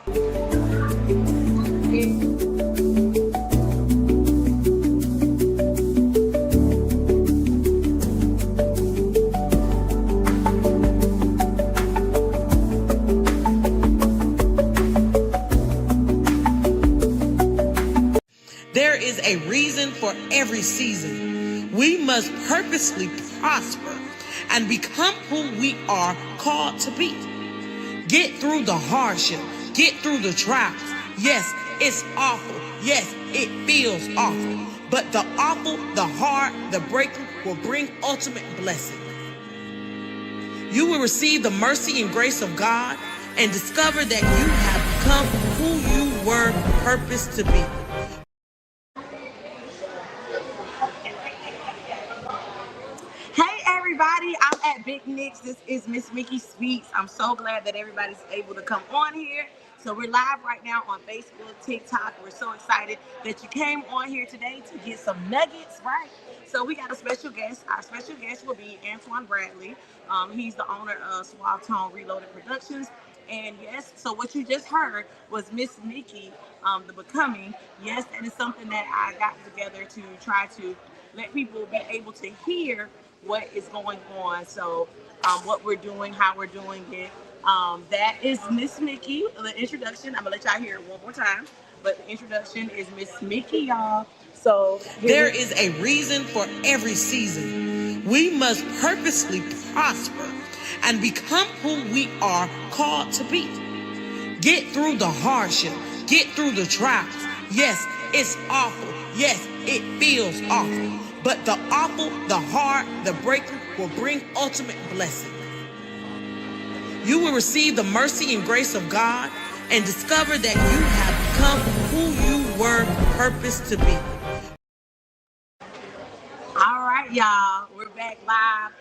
There is a reason for every season. We must purposely prosper and become who we are called to be. Get through the hardship. Get through the trials. Yes, it's awful. Yes, it feels awful. But the awful, the hard, the breaking will bring ultimate blessing. You will receive the mercy and grace of God and discover that you have become who you were purposed to be. Hey everybody, I'm at Big Nick's. This is Ms.Mickey Speaks. I'm so glad that everybody's able to come on here. So we're live right now on Facebook, TikTok. We're so excited that you came on here today to get some nuggets, right? So we got a special guest. Our special guest will be Antoine Bradley. He's the owner of Suave Tone Reloaded Productions. And yes, so what you just heard was Ms.Mickey, the Becoming. Yes, that is something that I got together to try to let people be able to hear what is going on. So what we're doing, how we're doing it. That is Ms.Mickey, the introduction. I'm gonna let y'all hear it one more time, but the introduction is Ms.Mickey, y'all. So there is a reason for every season. We must purposely prosper and become who we are called to be. Get through the hardship. Get through the trials. Yes, it's awful. Yes, it feels awful. But the awful, the hard, the breaking will bring ultimate blessing. You will receive the mercy and grace of God and discover that you have become who you were purposed to be. All right, y'all, we're back live.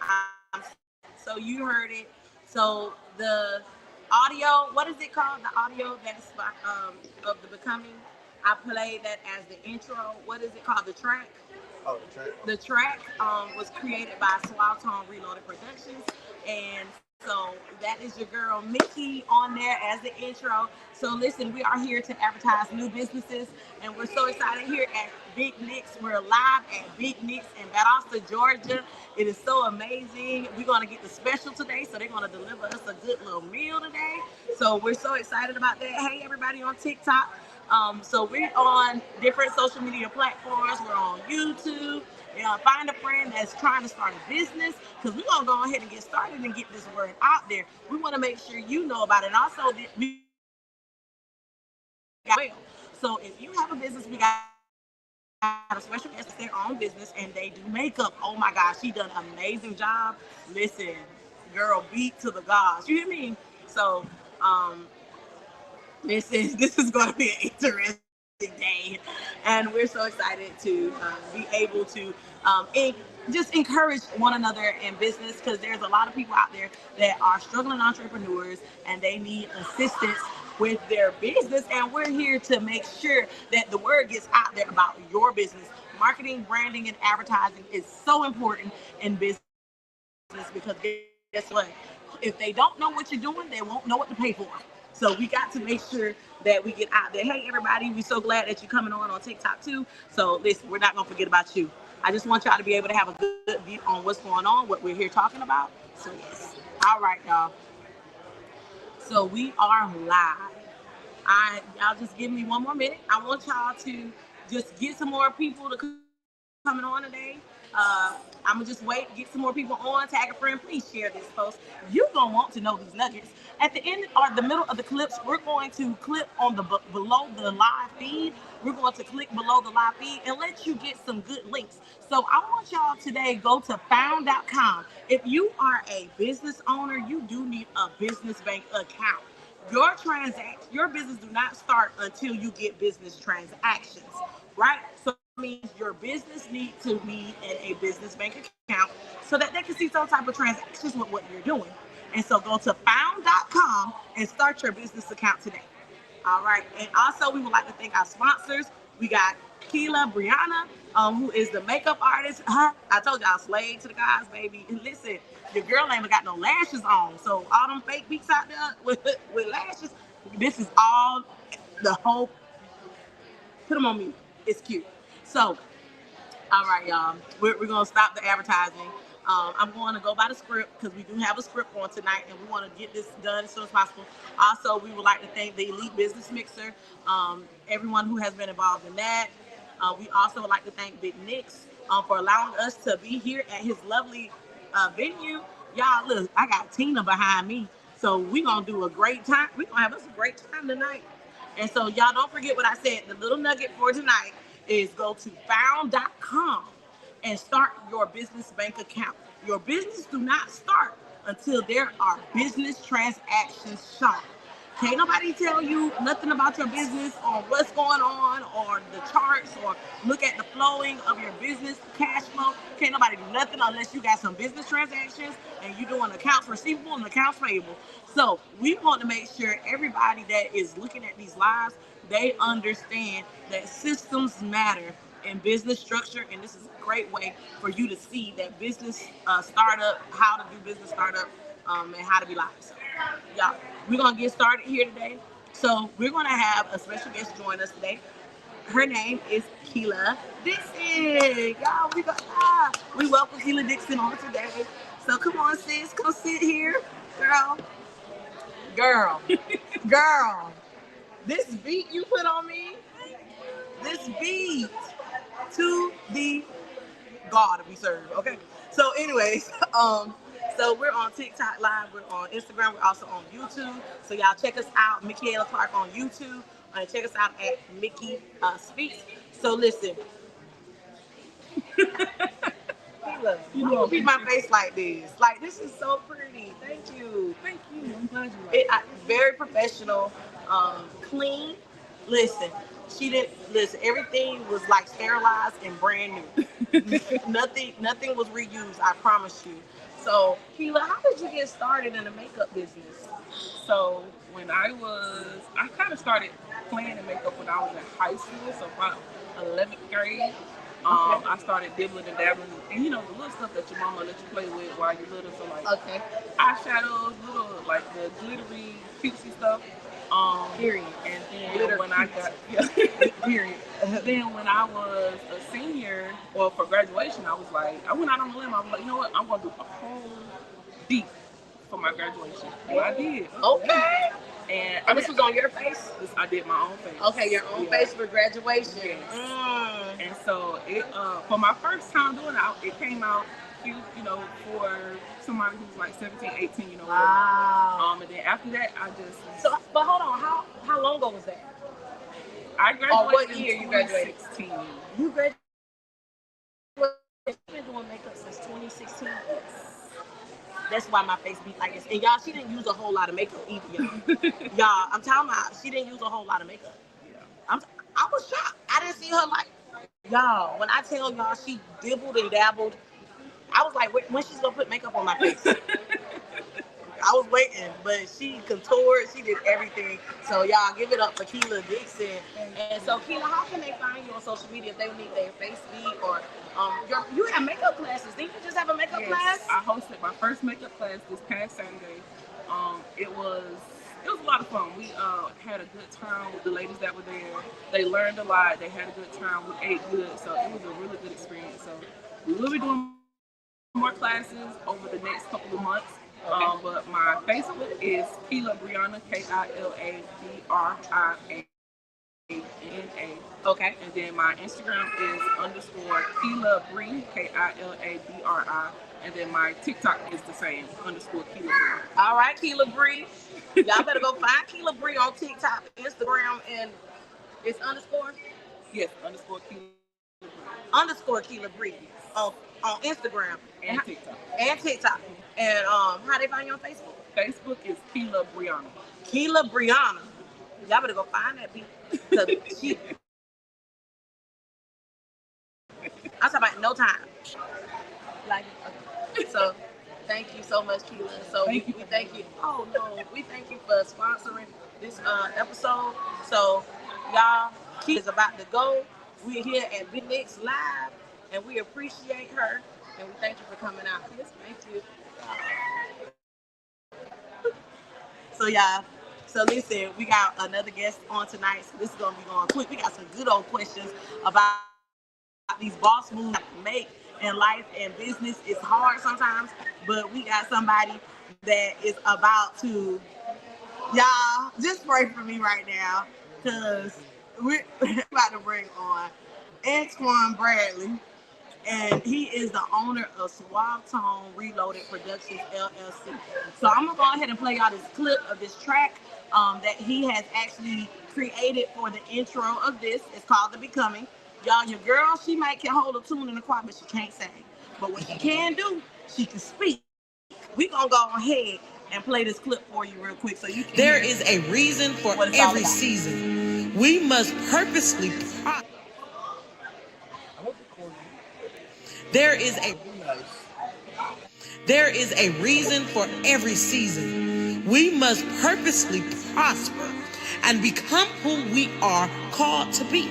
So you heard it. So the audio, what is it called? The audio that's of the Becoming. I played that as the intro. What is it called? The track? Oh, the track. The track was created by Suave Tone Reloaded Productions, and so that is your girl Mickey on there as the intro. So listen, we are here to advertise new businesses, and we're so excited here at Big Nick's. We're live at Big Nick's in Valdosta, Georgia. It is so amazing. We're going to get the special today, so they're going to deliver us a good little meal today. So we're so excited about that. Hey, everybody on TikTok. So we're on different social media platforms. We're on YouTube. Find a friend that's trying to start a business, because we're going to go ahead and get started and get this word out there. We want to make sure you know about it. And also, so if you have a business, we got a special guest, their own business, and they do makeup. Oh my gosh, she done an amazing job. Listen, girl, beat to the gods. You hear me? So, this is going to be an interesting day, and we're so excited to be able to just encourage one another in business, because there's a lot of people out there that are struggling entrepreneurs and they need assistance with their business, and we're here to make sure that the word gets out there about your business. Marketing, branding, and advertising is so important in business, because guess what? If they don't know what you're doing, they won't know what to pay for. So we got to make sure that we get out there. Hey, everybody, we're so glad that you're coming on TikTok too. So listen, we're not going to forget about you. I just want y'all to be able to have a good view on what's going on, what we're here talking about. So yes. All right, y'all. So we are live. Y'all just give me one more minute. I want y'all to just get some more people to coming on today. I'm gonna just wait, get some more people on, tag a friend, please share this post. You're gonna want to know these nuggets. At the end or the middle of the clips, we're going to clip on the below the live feed. We're going to click below the live feed and let you get some good links. So I want y'all today, go to found.com. If you are a business owner, you do need a business bank account. Your business do not start until you get business transactions, right? So means your business needs to be in a business bank account so that they can see some type of transactions with what you're doing. And so go to found.com and start your business account today. All right. And also, we would like to thank our sponsors. We got Keela Brianna, who is the makeup artist. I told y'all, slave to the guys, baby. And listen, your girl ain't got no lashes on. So all them fake beaks out there with lashes, This is all the whole. Put them on mute. It's cute. So, all right, y'all. We're gonna stop the advertising. I'm going to go by the script because we do have a script on tonight, and we want to get this done as soon as possible. Also, we would like to thank the Elite Business Mixer, everyone who has been involved in that. We also would like to thank Big Nick's for allowing us to be here at his lovely venue. Y'all, look, I got Tina behind me, so we gonna do a great time. We gonna have us a great time tonight. And so, y'all don't forget what I said. The little nugget for tonight is go to found.com and start your business bank account. Your business do not start until there are business transactions shown. Can't nobody tell you nothing about your business or what's going on or the charts or look at the flowing of your business cash flow. Can't nobody do nothing unless you got some business transactions and you doing accounts receivable and accounts payable. So we want to make sure everybody that is looking at these lives, they understand that systems matter in business structure, and this is a great way for you to see that business startup, how to do business startup, and how to be live. So, y'all, we're gonna get started here today. So we're gonna have a special guest join us today. Her name is Keila Dixon. Y'all, we welcome Keila Dixon on today. So come on, sis, come sit here, girl, girl, girl. This beat you put on me, this beat to the God we serve. Okay. So, anyways, so we're on TikTok Live, we're on Instagram, we're also on YouTube. So y'all check us out, Michaela Clark on YouTube, and check us out at Mickey Speaks. So listen, you know, beat my face like this. Like this is so pretty. Thank you. Thank you. I'm glad you like it. Very professional, clean. Listen, she didn't listen. Everything was like sterilized and brand new. Nothing was reused. I promise you. So, Keila, how did you get started in the makeup business? So I kind of started playing in makeup when I was in high school, so about 11th grade. Okay. I started dibbling and dabbling, and you know the little stuff that your mama let you play with while you're little. So like Okay. eyeshadows, little like the glittery, cutesy stuff. Period. And then Glitter when I got period. Then when I was a senior, or for graduation, I was like, I went out on a limb. I was like, you know what? I'm gonna do a whole beat for my graduation. And I did. Okay. And This was on your face? I did my own face. Okay, your own face for graduation. Yes. And so it for my first time doing it, it came out cute, you know, for somebody who's like 17, 18, you know. Wow. And then after that, I just but hold on, how long ago was that? I graduated what year in you graduated? 2016. You graduated. You've been doing makeup since 2016. That's why my face be like this. And y'all, she didn't use a whole lot of makeup either, y'all. I'm talking about she didn't use a whole lot of makeup. Yeah. I was shocked. I didn't see her like y'all. When I tell y'all she dibbled and dabbled, I was like, when she's gonna put makeup on my face? I was waiting, but she contoured, she did everything. So y'all give it up for Keila Dixon. And so Keila, how can they find you on social media if they need their face beat or you have makeup classes? Didn't you just have a makeup class? I hosted my first makeup class this past Saturday. It was a lot of fun. We had a good time with the ladies that were there. They learned a lot. They had a good time. We ate good, so it was a really good experience. So we will be doing more classes over the next couple of months. Okay. But my Facebook is Keila Brianna, KILABRIANA. Okay. And then my Instagram is _Keila Bree, KILABRI. And then my TikTok is the same, _Keila Bree. All right, Keila Bree. Y'all better go find Keila Bree on TikTok, Instagram, and it's underscore? Yes, _Keila Bree. Keila Bree on Instagram. And TikTok. And how they find you on Facebook? Facebook is Keila Brianna. Keila Brianna. Y'all better go find that beat. She I'm talking about no time. Like, okay. So thank you so much, Keila. So we thank you. Oh no, we thank you for sponsoring this episode. So y'all, Keila is about to go. We're here at Big Nick's Live, and we appreciate her, and we thank you for coming out. Yes, thank you. So y'all, So listen, we got another guest on tonight. So this is gonna be going quick. We got some good old questions about these boss moves you have to make in life and business. It's hard sometimes, but we got somebody that is about to, y'all, just pray for me right now, because we're about to bring on Antoine Bradley, and he is the owner of Suave Tone Reloaded Productions LLC. So I'm gonna go ahead and play y'all this clip of this track that he has actually created for the intro of this. It's called The Becoming. Y'all, your girl, she might can hold a tune in the choir, but she can't sing. But what she can do, she can speak. We gonna go ahead and play this clip for you real quick so you can. There is a reason for every season. We must purposely. There is a There is a reason for every season. We must purposely prosper and become who we are called to be.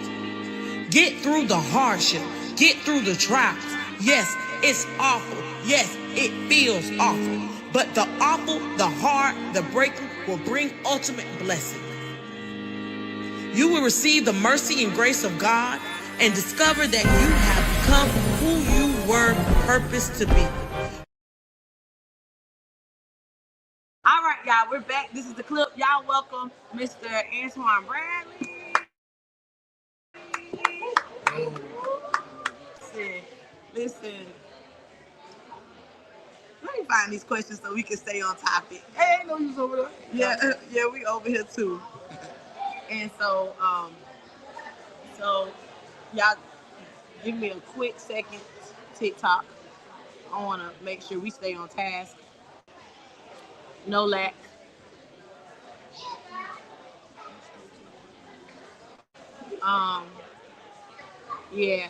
Get through the hardship. Get through the trials. Yes, it's awful. Yes, it feels awful. But the awful, the hard, the breaking will bring ultimate blessing. You will receive the mercy and grace of God and discover that you have become who you were purposed to be. All right, y'all, we're back. This is the clip. Y'all welcome Mr. Antoine Bradley. Listen. Let me find these questions so we can stay on topic. Hey, I know you was over there. Yeah, we over here too. And so y'all give me a quick second, TikTok. I want to make sure we stay on task. No lack. Yeah.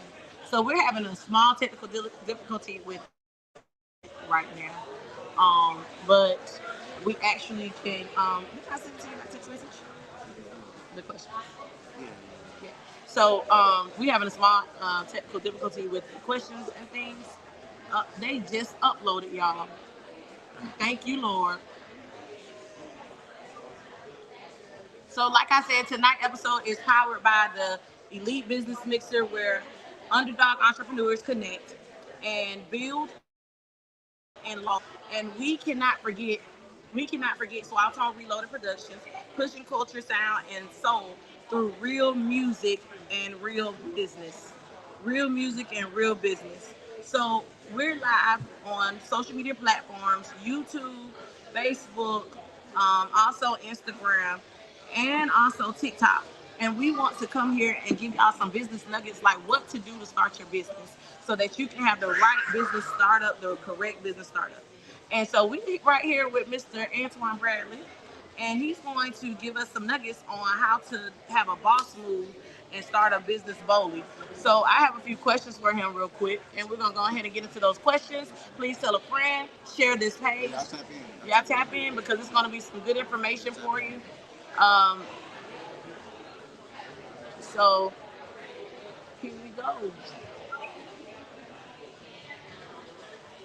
So we're having a small technical difficulty with right now. But we actually can. Did I send it to you by text message? The question. Yeah. So we having a small technical difficulty with the questions and things. They just uploaded, y'all. Thank you, Lord. So, like I said, tonight's episode is powered by the Elite Business Mixer, where underdog entrepreneurs connect and build and law. And we cannot forget Swell Tone Reloaded Productions, pushing culture, sound, and soul through real music and real business. Real music and real business. So we're live on social media platforms, YouTube, Facebook, also Instagram, and also TikTok. And we want to come here and give y'all some business nuggets, like what to do to start your business so that you can have the right business startup, the correct business startup. And so we right here with Mr. Antoine Bradley, and he's going to give us some nuggets on how to have a boss move and start a business boldly. So I have a few questions for him real quick, and we're gonna go ahead and get into those questions. Please tell a friend, share this page. Y'all tap in because it's gonna be some good information for you. So here we go.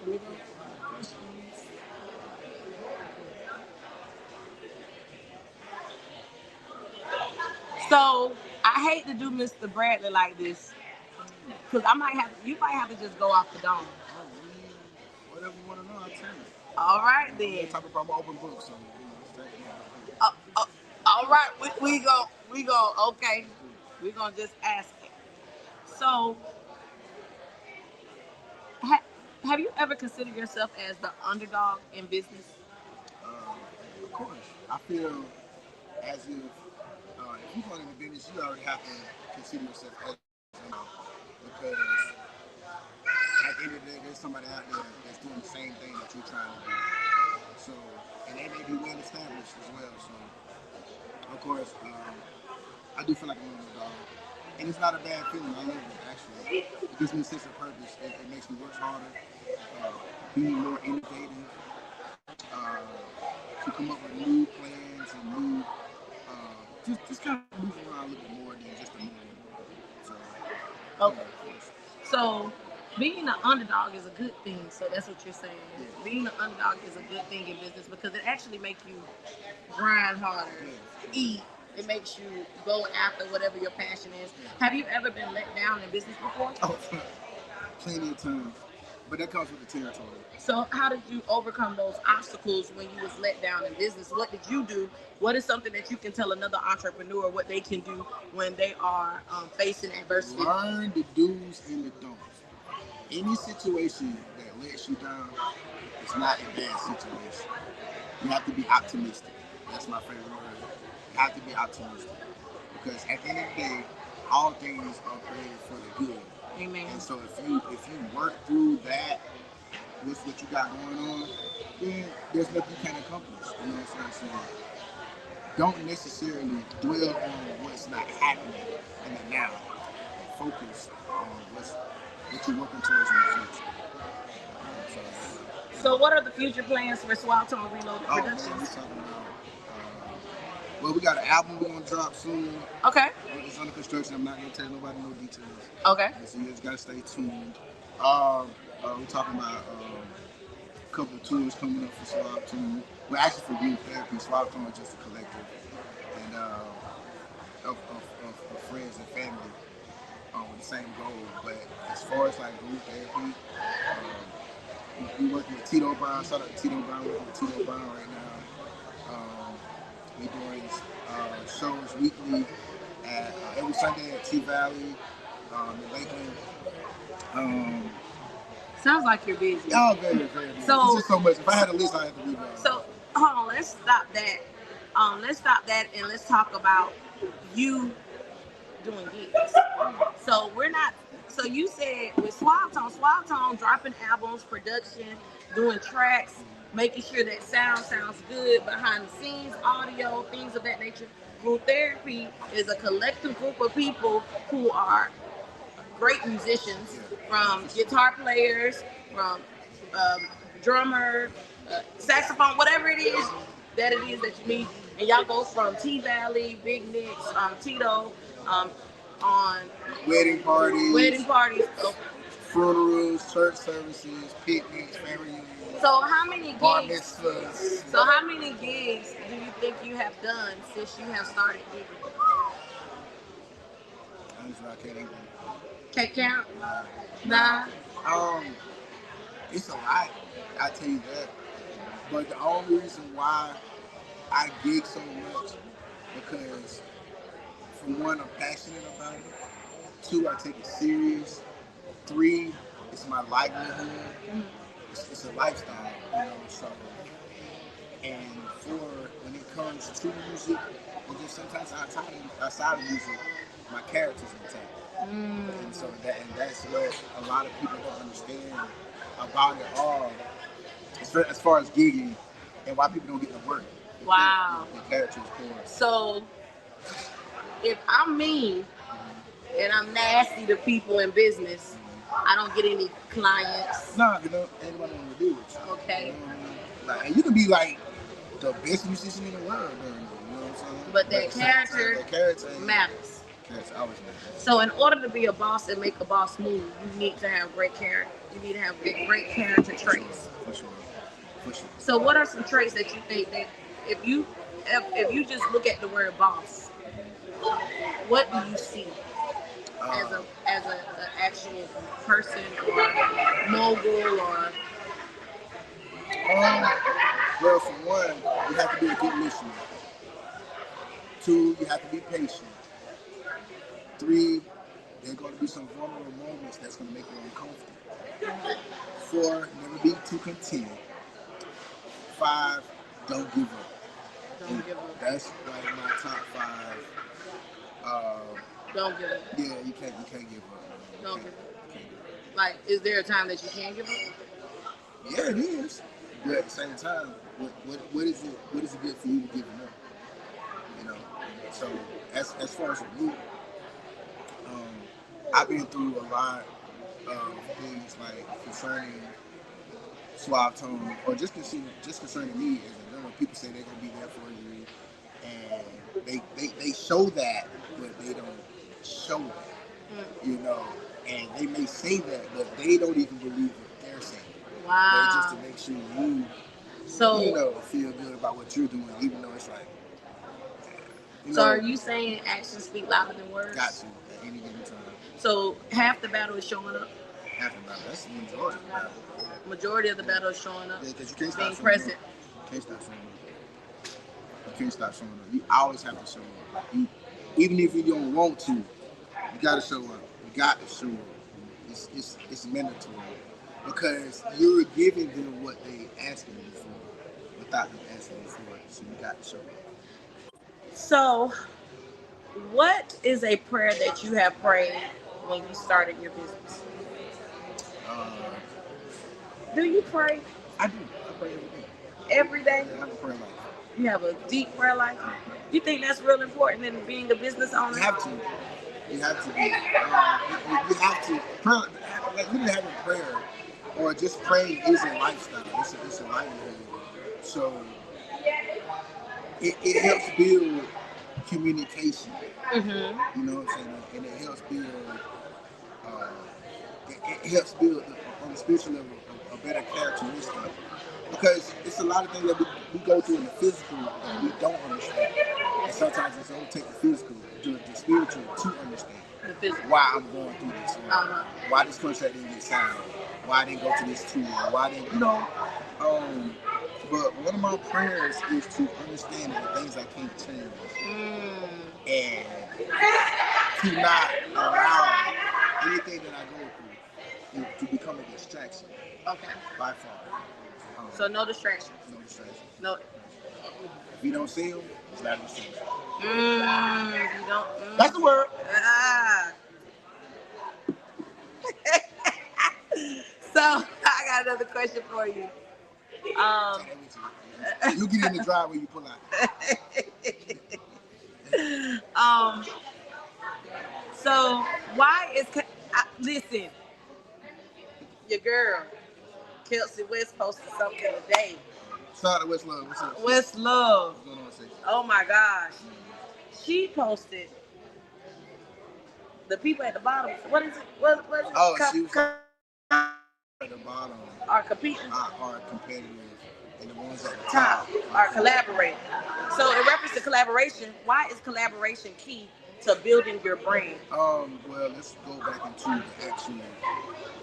Here we go. So I hate to do Mr. Bradley like this, because you might have to just go off the dome. Whatever you want to know, I'll tell you. All right then. That type of problem, open book. So, all right, we go. Okay, we gonna just ask it. So, have you ever considered yourself as the underdog in business? of course, I feel as if if you're going into business, you already have to consider yourself as because at the end of the day, there's somebody out there that's doing the same thing that you're trying to do. So, and they may be well established as well. So, of course, I do feel like I'm a dog. And it's not a bad feeling. I love it, actually. It gives me a sense of purpose. It makes me work harder, be more innovative, to come up with new plans and new, just kind of move around a little bit more than just a movie. So, okay. So, being an underdog is a good thing. So that's what you're saying. Yeah. Being an underdog is a good thing in business because it actually makes you grind harder, eat. It makes you go after whatever your passion is. Have you ever been let down in business before? Oh, plenty of times. But that comes with the territory. So how did you overcome those obstacles when you was let down in business? What did you do? What is something that you can tell another entrepreneur what they can do when they are facing adversity? Learn the do's and the don'ts. Any situation that lets you down is not a bad situation. You have to be optimistic. That's my favorite word. You have to be optimistic. Because at the end of the day, all things are created for the good. Amen. And so if you work through that with what you got going on, then there's nothing you can't accomplish. You know what I'm saying? Don't necessarily dwell on what's not happening in the now. Focus on what you're working towards in the future. So what are the future plans for Swap Tone Reloaded Man, Productions? we talking about, well, we got an album we're gonna drop soon. Okay. It's under construction. I'm not gonna tell nobody no details. Okay. So you just gotta stay tuned. We're talking about a couple of tours coming up for Swap Tone. Well, actually for group therapy. Swap Tone is just a collective and of friends and family with the same goal. But as far as like group therapy, we working with Tito Brown. Shout out to Tito Brown. We're working with Tito Brown right now. We're doing shows weekly at every Sunday at T Valley in Lakeland. Sounds like you're busy. Oh, very, very busy. So, it's just so much. If I had a list, I had to leave it. So hold on, let's stop that. Let's stop that and let's talk about you doing gigs. So we're not. So you said with Swap Tone dropping albums, production, doing tracks, making sure that sounds good behind the scenes, audio, things of that nature. Group therapy is a collective group of people who are great musicians, from guitar players, from drummer, saxophone, whatever it is that you need. And y'all go from T Valley, Big Nicks, Tito, on wedding parties, so, funerals, church services, picnics, family reunions. So how many gigs? So how many gigs do you think you have done since you have started gigging? I can't even. Can't count? Nah. It's a lot. I tell you that. But the only reason why I gig so much because, for one, I'm passionate about it. 2, I take it serious. 3, it's my livelihood. It's a lifestyle, you know. So, and 4, when it comes to music, and just sometimes outside of music, my character's intact. And so that's what a lot of people don't understand about it all, as far as gigging and why people don't get to work. Wow. The character is poor. So if I'm mean and I'm nasty to people in business, I don't get any clients. No, you know, anybody want to do it. Okay. Like, and you can be like the best musician in the world, you know what I'm saying? But that character matters. Character always matters. So in order to be a boss and make a boss move, you need to have great character. You need to have great character traits. For sure. So what are some traits that you think that if you just look at the word boss, what do you see as a actual person or mogul or? Well, for one, you have to be a good listener. 2, you have to be patient. 3, there are going to be some vulnerable moments that's going to make you uncomfortable. 4, never be too content. 5, don't give up. That's like my top 5. Don't give up. Yeah, you can't give up. Don't give up. Like, is there a time that you can't give up? Yeah, it is. But at the same time, what is it good for you to give up? You know. So as far as me, I've been through a lot of things like concerning Swap Tone, or just concerning me as a general. People say they're gonna be there for you, and they show that, but they don't show that. You know, And they may say that, but they don't even believe what they're saying. Wow. But just to make sure you, feel good about what you're doing, even though it's like. So are you saying actions speak louder than words? Got to at any given time. So half the battle is showing up. Half the battle. That's the majority of the battle. Majority of the battle is showing up. Yeah, because you can't stop being showing present. up. You can't stop showing up. You can't stop showing up. You always have to show up. Even if you don't want to, you got to show up. You got to show up. It's mandatory because you're giving them what they asking you for without them asking you for it. So you got to show up. So, what is a prayer that you have prayed when you started your business? Do you pray? I do. I pray every day. Every day? I have a prayer life. You have a deep prayer life? You think that's real important in being a business owner? You have to. You have to be. You have to. Prayer, like literally having prayer or just praying is a lifestyle. It's a livelihood. So it helps build communication. Mm-hmm. You know what I'm saying? And it helps build. It helps build on the spiritual level a better characteristic. Because it's a lot of things that we go through in the physical that we don't understand. And sometimes it's only take the physical to the spiritual to understand why I'm going through this. Why this contract didn't get signed. Why I didn't go to this tour. Why didn't, but one of my prayers is to understand the things I can't change. And to not allow anything that I go through to become a distraction. Okay. By far. So no distractions. No distractions. No. If you don't see them, it's not a distraction. You don't. That's the word. So I got another question for you. You get in the driveway, you pull out. So why is listen? Your girl, Kelsey West, posted something today. Shout out to West Love. What's up? West Love. What's going on, sis? Oh my gosh. She posted the people at the bottom. What is it? What is it? Oh, she was at the bottom. Are competing. Are competitive. And the ones at the top are collaborating. So in reference to collaboration, why is collaboration key to building your brand? Well, let's go back into the actual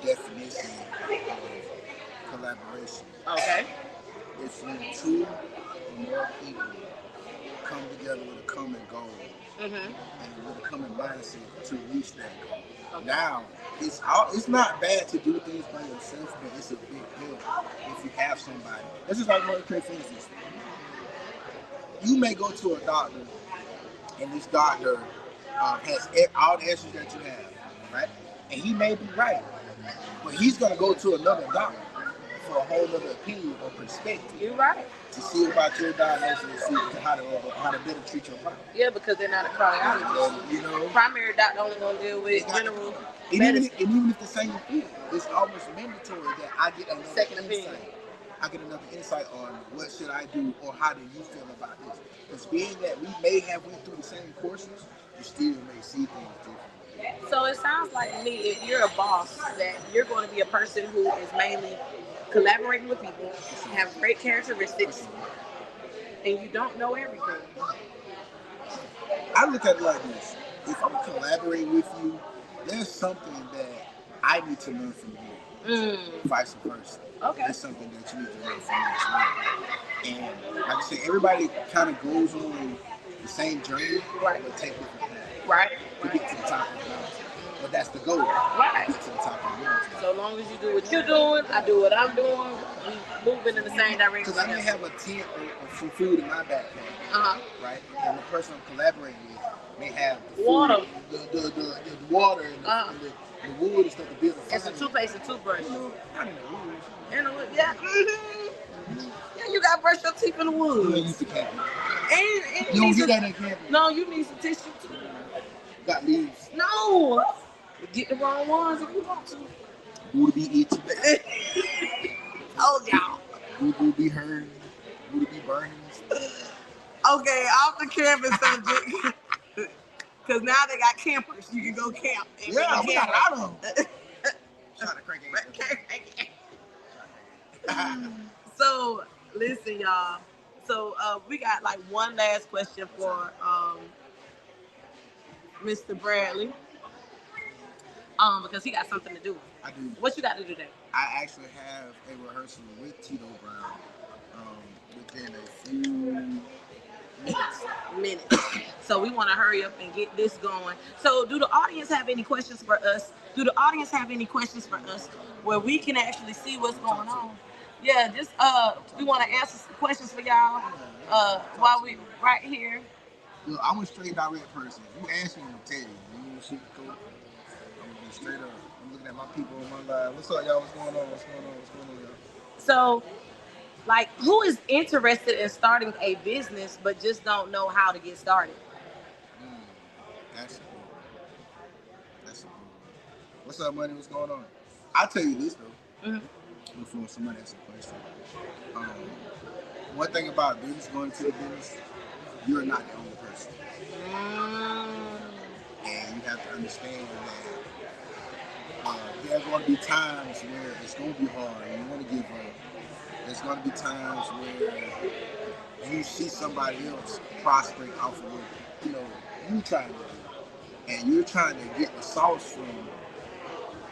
definition of collaboration. Okay. It's when two or more people come together with a common goal and with a common mindset to reach that goal. Okay. Now, it's not bad to do things by yourself, but it's a big help if you have somebody. This is like one for instance. You may go to a doctor, and this doctor has all the answers that you have, right? And he may be right, but he's gonna go to another doctor for a whole other opinion or perspective. You're right. To see about your diagnosis and see how to better treat your problem. Yeah, because they're not a cardiologist. Primary doctor only gonna deal with general medicine. And even if the same field, it's almost mandatory that I get another second insight. opinion. I get another insight on what should I do or how do you feel about this. Because being that we may have went through the same courses, you still may see things differently. So it sounds like to me, if you're a boss, that you're going to be a person who is mainly collaborating with people, have great characteristics, and you don't know everything. I look at it like this. If I'm collaborating with you, there's something that I need to learn from you. Vice versa. Okay. There's something that you need to learn from me as well. And like I said, everybody kind of goes on the same journey, right, but take different paths. Right. To get to the top of the mountain. But that's the goal. Right. To get to the top of the mountain. So long as you do what you're doing, I do what I'm doing, we moving in the same direction. Because I may have a tent or some food in my backpack, right? And the person I'm collaborating with may have the water, food, the water, and the wood and stuff to build a fire. And some toothpaste and toothbrush. I don't know. Yeah. Yeah, you gotta brush your teeth in the woods. You ain't used to camping. And you don't get that in camping. No, you need some tissue too. Got leaves. No. Get the wrong ones if you want to. Would be itchy. Oh, y'all. Would be hurt. Would be burning. Okay, off the camping subject. Because now they got campers. You can go camp. Yeah, we got a lot of them. Shout out to So listen, y'all. So we got like one last question for Mr. Bradley. Because he got something to do. I do. What you got to do today? I actually have a rehearsal with Tito Brown within a few minutes. So we want to hurry up and get this going. So do the audience have any questions for us? Where we can actually see what's going on? Yeah, just we want to answer some questions for y'all while we right here. Look, I'm a straight direct person. You ask me, I'm gonna tell you. You shoot cool. I'm gonna be straight up. I'm looking at my people on my live. What's up, y'all? What's going on, y'all? So, like, who is interested in starting a business but just don't know how to get started? That's a good one. What's up, money? What's going on? I'll tell you this, though, before somebody asks a question. One thing about business, going into the business, you're not the only person. And you have to understand that there's going to be times where it's going to be hard and you want to give up. There's going to be times where you see somebody else prospering off of what you trying to do. And you're trying to get the sauce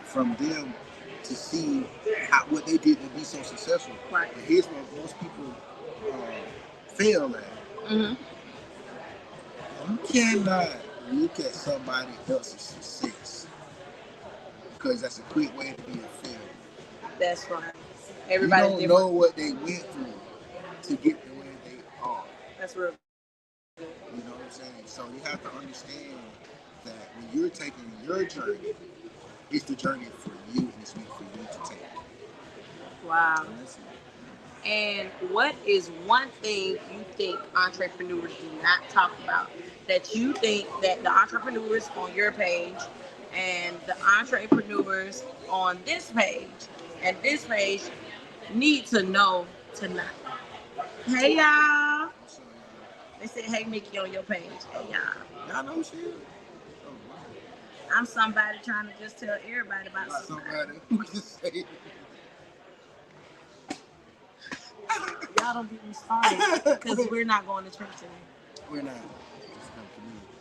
from them to see what they did to be so successful. Right. And here's what most people fail at. You cannot look at somebody else's success because that's a quick way to be a failure. That's right. Everybody's you don't know what they went through to get to where they are. That's real. You know what I'm saying? So you have to understand that when you're taking your journey, it's the journey for you and it's meant for you to take. Wow. And what is one thing you think entrepreneurs do not talk about that you think that the entrepreneurs on your page and the entrepreneurs on this page and this page need to know tonight? Hey, y'all. They said, hey, Mickey on your page. Hey, y'all. Y'all know she is? I'm somebody trying to just tell everybody about somebody who can say y'all don't get me started because we're not going to church today. We're not.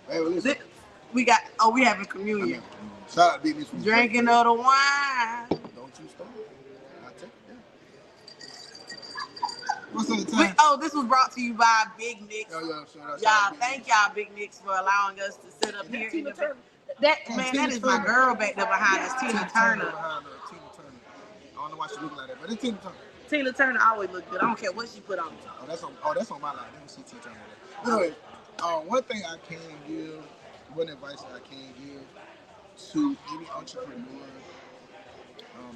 Hey, well, listen. We having communion. Shout out Big Nick's drinking of the wine. Don't you start. I'll take it down. What's up the time? This was brought to you by Big Nick's. Y'all, thank y'all, Big Nick's, for allowing us to sit up here. That is my girl back there behind us, Tina Turner. I don't know why she looking like that, but it's Tina Turner. Tina Turner always look good. I don't care what she put on. That's on my line. Let me see Tina Turner. Anyway, one thing I can give, one advice that I can give to any entrepreneur,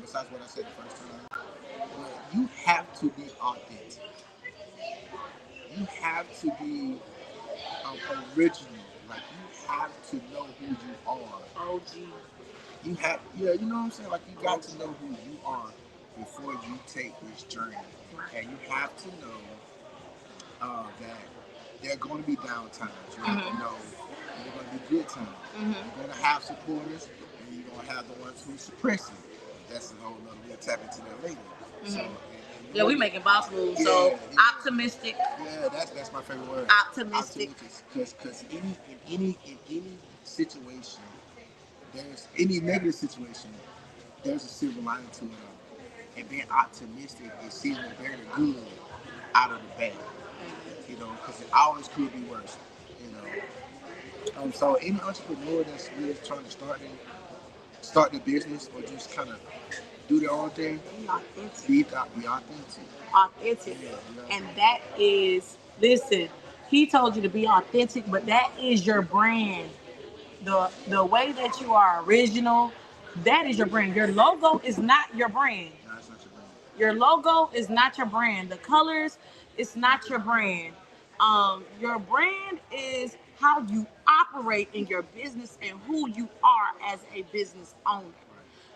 besides what I said the first time, you have to be authentic. You have to be original. Like, you have to know who you are. OG. You have, you know what I'm saying? Like, you got to know who you are before you take this journey. And you have to know that there are going to be down times. You have to know there are going to be good times. You're going to have supporters, and you're going to have the ones who suppress you. That's a whole nother. We'll tap into that later. So, we making boss moves. So optimistic. Yeah, that's my favorite word. Optimistic. Because in any situation, there's any negative situation, there's a silver lining to it all. And being optimistic is seeing the very good out of the bad. You know, because it always could be worse. You know. So any entrepreneur that's really trying to start their business or just kind of do their own thing, be authentic. Authentic. Yeah. And that is, listen, he told you to be authentic, but that is your brand. The way that you are original, that is your brand. Your logo is not your brand. No, it's not your brand. Your logo is not your brand. The colors, it's not your brand. Your brand is how you operate in your business and who you are as a business owner.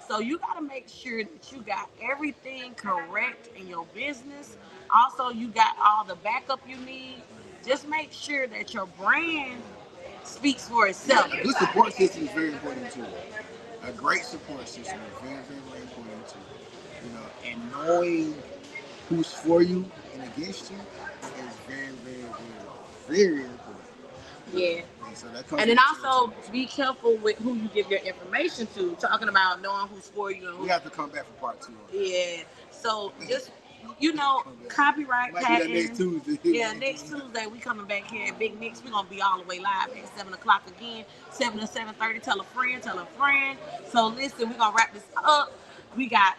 So you got to make sure that you got everything correct in your business. Also, you got all the backup you need. Just make sure that your brand speaks for itself. A good support system is very important too. A great support system is very, very, very important too. You know, and knowing who's for you and against you is very, very, very, very important. Yeah. So that comes And then with also territory. be careful with who you give your information to. Talking about knowing who's for you and We who. have to come back for part 2. Yeah. So just copyright Might be that next patent. Tuesday. Yeah, next Tuesday we coming back here at Big Nick's. We're gonna be all the way live at 7 o'clock again, 7 to 7:30. Tell a friend, tell a friend. So listen, we're gonna wrap this up. We got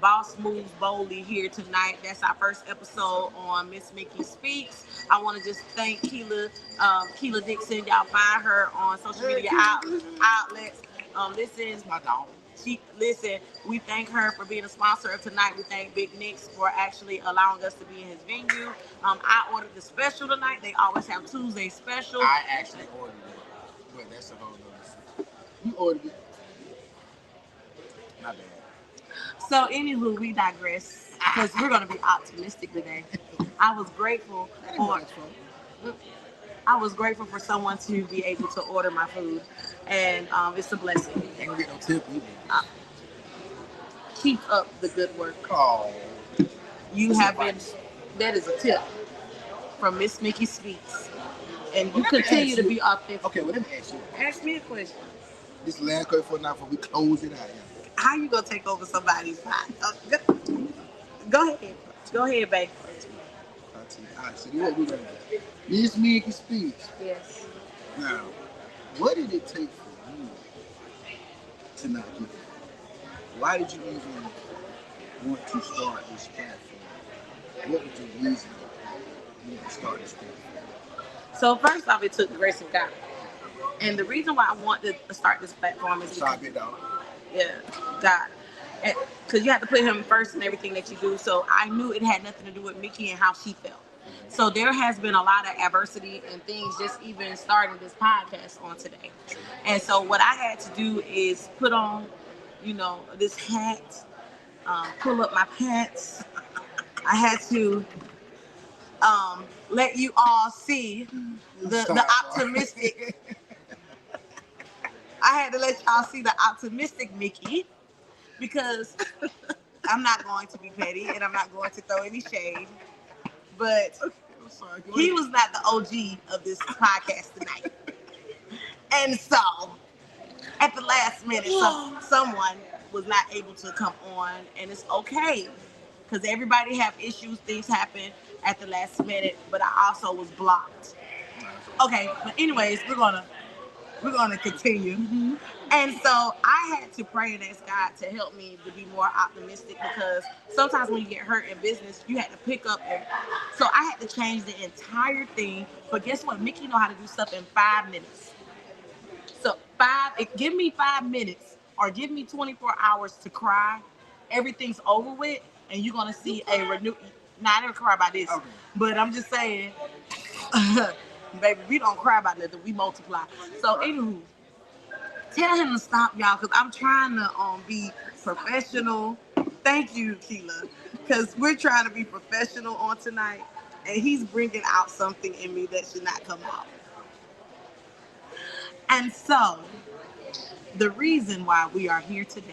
Boss Moves Boldly here tonight. That's our first episode on Ms.Mickey Speaks. I want to just thank Keela Dixon. Y'all find her on social media outlets. This is My dog. We thank her for being a sponsor of tonight. We thank Big Nick's for actually allowing us to be in his venue. I ordered the special tonight. They always have Tuesday special. I actually ordered it, but that's a whole other. You ordered it. My bad. So, anywho, we digress because we're going to be optimistic today. I was grateful for someone to be able to order my food, and it's a blessing. Ain't gonna get no tip either. Keep up the good work. Oh, You have been. That is a tip from Ms.Mickey Speaks, and you continue to be authentic. Okay, well, let me ask you. Ask me a question. This last question for now before we close it out. How you gonna take over somebody's pot? Go ahead. Go ahead, babe. All right, so this is what we're gonna do. Ms.Mickey Speaks. Yes. Now, what did it take for you to not give up? Why did you even want to start this platform? What was your reason you want to start this platform? So first off, it took the grace of God, and the reason why I want to start this platform is Sorry, big dog. God, because you have to put Him first in everything that you do. So I knew it had nothing to do with Mickey and how she felt. So there has been a lot of adversity and things just even starting this podcast on today. And so what I had to do is put on, this hat, pull up my pants. I had to let you all see the optimistic. I had to let y'all see the optimistic Mickey because I'm not going to be petty and I'm not going to throw any shade. But he was not the OG of this podcast tonight. And so, at the last minute, someone was not able to come on, and it's okay. Because everybody have issues, things happen at the last minute, but I also was blocked. Okay, but anyways, we're gonna continue. Mm-hmm. And so I had to pray and ask God to help me to be more optimistic because sometimes when you get hurt in business, you had to pick up. So I had to change the entire thing. But guess what? Mickey know how to do stuff in 5 minutes. So give me 5 minutes or give me 24 hours to cry. Everything's over with, and you're gonna see a renew. Now I never cry about this, okay. But I'm just saying, baby, we don't cry about nothing. We multiply. So anywho. Tell him to stop, y'all, because I'm trying to be professional. Thank you, Keela, because we're trying to be professional on tonight, and he's bringing out something in me that should not come out. And so, the reason why we are here today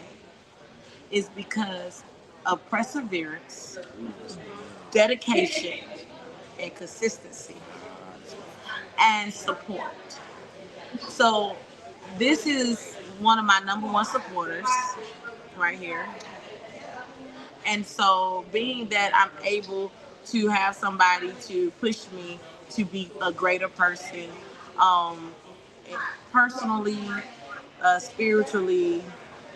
is because of perseverance, dedication, and consistency, and support. So, this is one of my number one supporters right here. And so being that I'm able to have somebody to push me to be a greater person, personally, spiritually,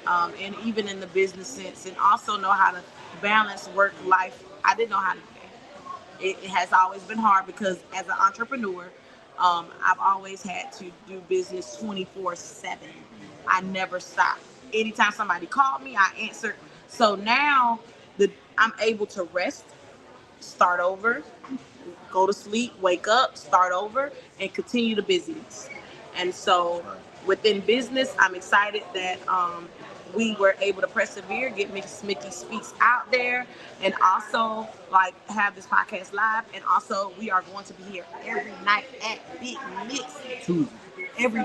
and even in the business sense, and also know how to balance work life. I didn't know how to do that. It has always been hard because as an entrepreneur, I've always had to do business 24/7. I never stop. Anytime somebody called me, I answered. So now I'm able to rest, start over, go to sleep, wake up, start over, and continue the business. And so within business, I'm excited that we were able to persevere, get Ms.Mickey Speaks out there, and also have this podcast live. And also we are going to be here every night at Big Nick's. every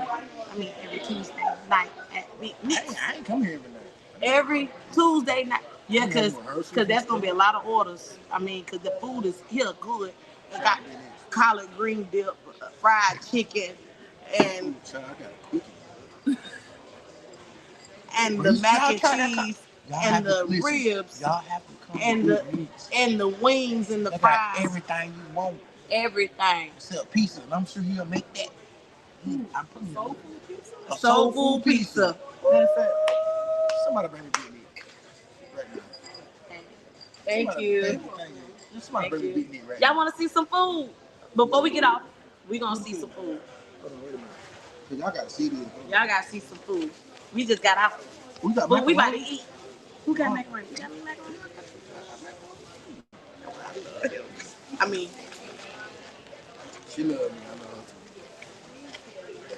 Tuesday night at Big Nick's. I ain't come here every night. Every Tuesday night. Yeah, You have cause rehearsals that's and gonna be a lot of orders. I mean, cause the food is here good. They got collard green dip, fried chicken, and Ooh, child, I got a quickie. and Well, the mac y'all and try that cheese Y'all and have to the listen. ribs Y'all have to come and to the Big Meats. and the wings and the They got fries. everything you want Everything. except pizza, and I'm sure he'll make that. I'm putting Soul food pizza? a Soul food pizza. Matter of fact, somebody bring me Big Meat right now. Thank Somebody, you. Thank you. Somebody Thank bring me you. Big Meat right Y'all now. want to see some food? Before we get off, we gonna see some food. Hold on, wait a minute. Cause y'all gotta see this. Y'all gotta see some food. We just got off. We got But we about to macaroni. eat. Who got macaroni? You got macaroni? I mean, She love me. I love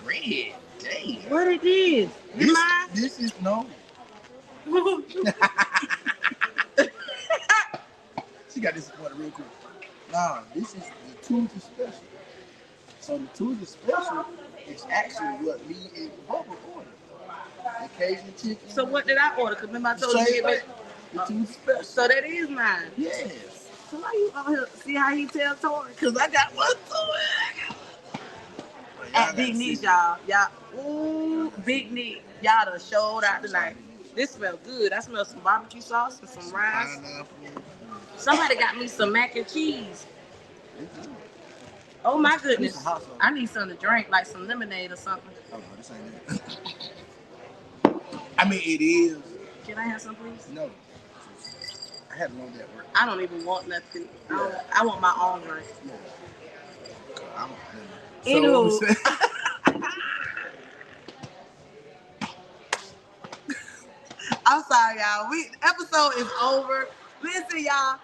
her. Red. Damn. what it is? This is no. She got disappointed real quick. Nah, this is the Tuesday special. So the Tuesday special is actually what me and Bubba ordered. The Cajun chicken. So what did I order? Cause remember I told you The Tuesday special. So that is mine. Yes. So why you out here? See how he tell Tori? Cause I got one to it. At Big Nick's, y'all. Ooh, Big Nick. Y'all done showed out tonight. This smells good. I smell some barbecue sauce and some rice. Pineapple. Somebody got me some mac and cheese. Oh my goodness. I need something to drink, like some lemonade or something. Oh, no, this ain't it. I mean, it is. Can I have some, please? No. I had to learn that word. I don't even want nothing. I want my own drink. Yeah. Anywho. I'm sorry, y'all. Episode is over. Listen, y'all,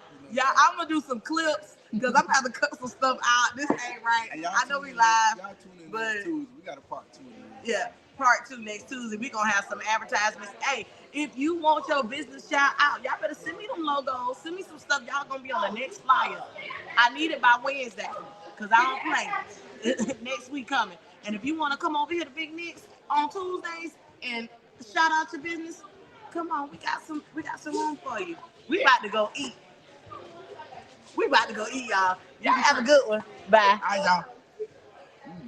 I'm gonna do some clips because I'm gonna have to cut some stuff out. This ain't right. I know we live, Y'all tune in but next Tuesday. We got a part 2. yeah, part 2 next Tuesday. We gonna have some advertisements. Hey, if you want your business shout out, y'all better send me them logos. Send me some stuff. Y'all gonna be on the next flyer. I need it by Wednesday because I don't play. Next week coming. And if you want to come over here to Big Nick's on Tuesdays and shout out your business, come on. We got some room for you. We about to go eat. Y'all. Y'all have a good one. Bye. All right, y'all.